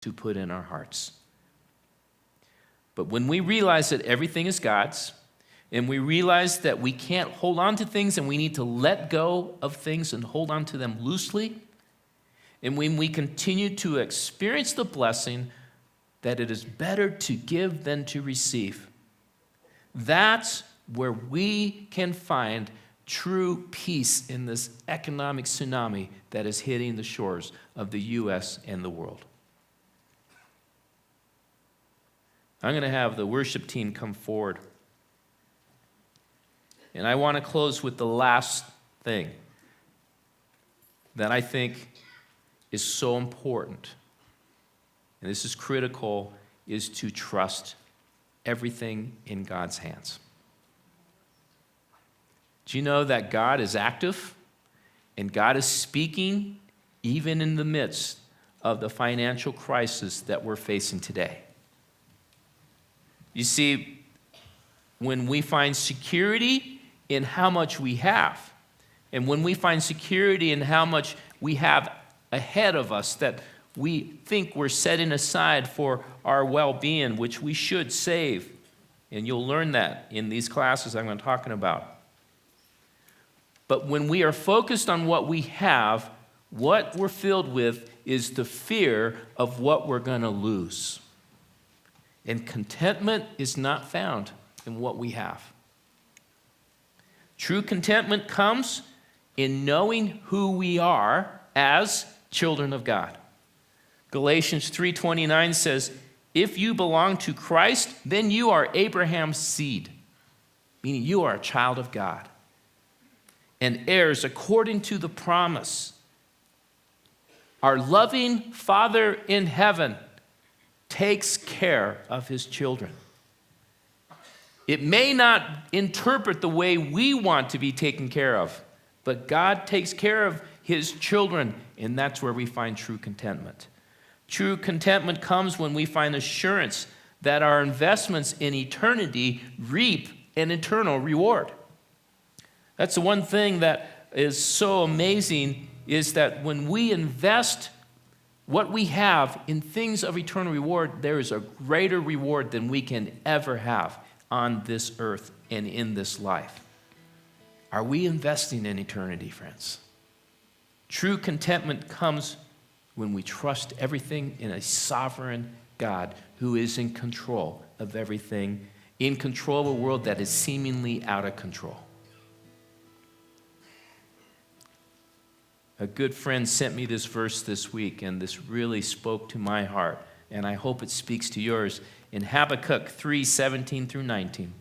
to put in our hearts. But when we realize that everything is God's, and we realize that we can't hold on to things and we need to let go of things and hold on to them loosely, and when we continue to experience the blessing that it is better to give than to receive, that's where we can find true peace in this economic tsunami that is hitting the shores of the U.S. and the world. I'm going to have the worship team come forward. And I want to close with the last thing that I think is so important, and this is critical, is to trust everything in God's hands. Do you know that God is active and God is speaking even in the midst of the financial crisis that we're facing today? You see, when we find security in how much we have, and when we find security in how much we have ahead of us that we think we're setting aside for our well-being, which we should save, and you'll learn that in these classes I'm talking about. But when we are focused on what we have, what we're filled with is the fear of what we're going to lose. And contentment is not found in what we have. True contentment comes in knowing who we are as children of God. Galatians 3:29 says, if you belong to Christ, then you are Abraham's seed, meaning you are a child of God, and heirs according to the promise. Our loving Father in heaven takes care of his children. It may not interpret the way we want to be taken care of, but God takes care of his children, and that's where we find true contentment. True contentment comes when we find assurance that our investments in eternity reap an eternal reward. That's the one thing that is so amazing, is that when we invest what we have in things of eternal reward, there is a greater reward than we can ever have on this earth and in this life. Are we investing in eternity, friends? True contentment comes when we trust everything in a sovereign God who is in control of everything, in control of a world that is seemingly out of control. A good friend sent me this verse this week, and this really spoke to my heart, and I hope it speaks to yours. In Habakkuk 3:17 through 19.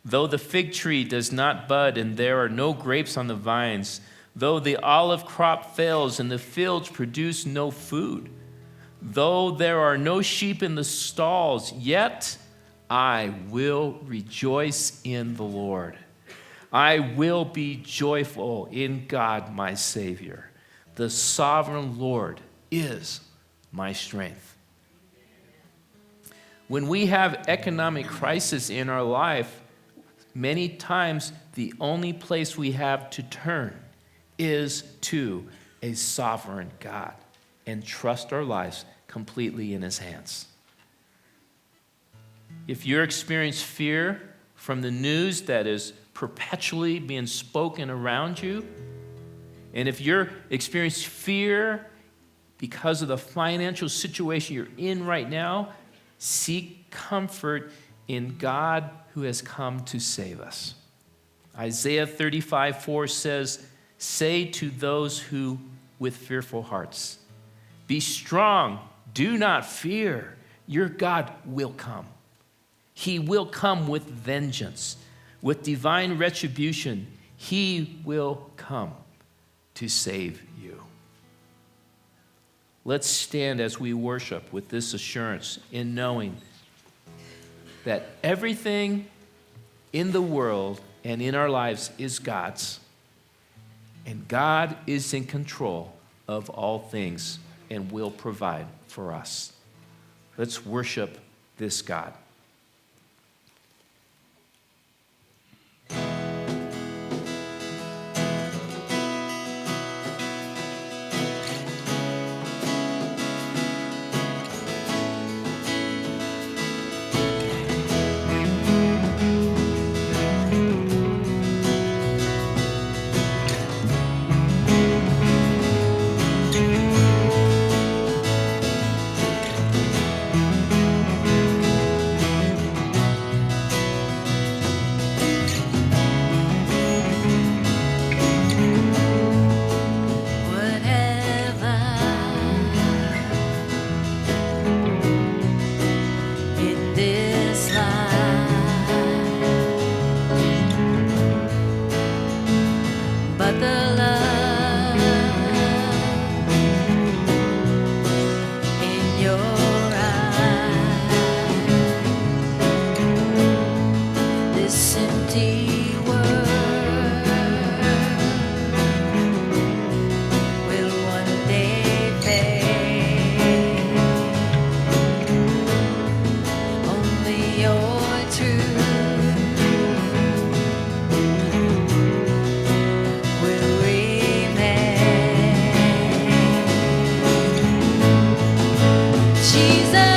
Though the fig tree does not bud and there are no grapes on the vines, though the olive crop fails and the fields produce no food, though there are no sheep in the stalls, yet I will rejoice in the Lord. I will be joyful in God my Savior. The sovereign Lord is my strength. When we have economic crisis in our life, many times the only place we have to turn is to a sovereign God and trust our lives completely in his hands. If you're experiencing fear from the news that is perpetually being spoken around you, and if you're experiencing fear because of the financial situation you're in right now, seek comfort in God who has come to save us. Isaiah 35:4 says, say to those who with fearful hearts, be strong, do not fear, your God will come. He will come with vengeance, with divine retribution. He will come to save you. Let's stand as we worship with this assurance in knowing that everything in the world and in our lives is God's. And God is in control of all things and will provide for us. Let's worship this God. Jesus.